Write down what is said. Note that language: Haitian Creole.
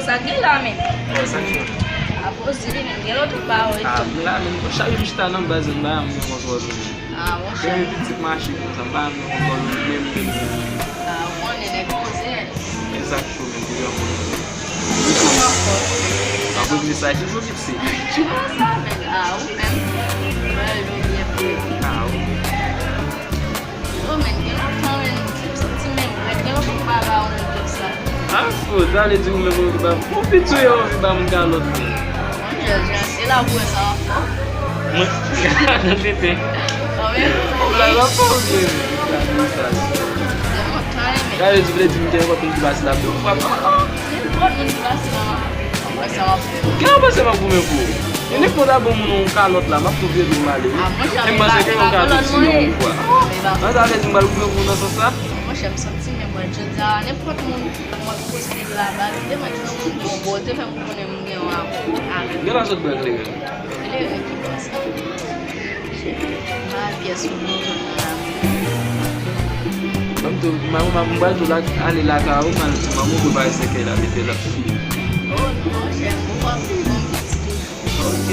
sa gen la men. Exactement. Apos di men gen l'autre ba ou Ah, là, même chaque mista nan bazin ba, mwen kontrol nou. Ah, mon Kè cher. mwen pitik machin kon sa, ba mwen kontrol nou, mwen Ah, on est des conseils. exactement, di yon mwen. Comment faire? An pou di sa, ki jou fiksi. Tu vois ça, men? Ah, ou même. Ouais, je veux bien faire. Ah, ou. Oh, men, gen l'autre men, ti men, gen l'autre ba ba ou men tout ça. Ah, fo, dale di mwen mwen ba, mwen pitou yon vi ba mwen galot mwen. Mon Dieu, c'est là où ça va fort. Mwen, nan tete. Ah, mais, La la pa ou di yon. c'est mon time, men. Dale di vle di mwen gen wap mwen di basi la pou. Il y a une bonne monde qui va se faire. Ouais, ça va faire. Kè an pase mwen pou mwen pou? Yon ek pou da bon mwen yon kalot la, mwen pou vye di mwen ale. Ah, moi, j'aime E mwen se ke yon kalot si yon kwa. Mais bah, An dale di mwen pou mwen pou nan sa sa? moi, j'aime sentir, mais moi, je dis à n'importe qui moi, poster de la base, dès maintenant, mon beauté, fait mon bonheur, mon gain, Gen an sot bel le gen. il est qui passe. Ah, pièce ou non, Mwen tou, mwen mwen tou la ale la ka ou man, mwen mwen pou baye seke la mette la. oh, non, j'aime beaucoup, Ok.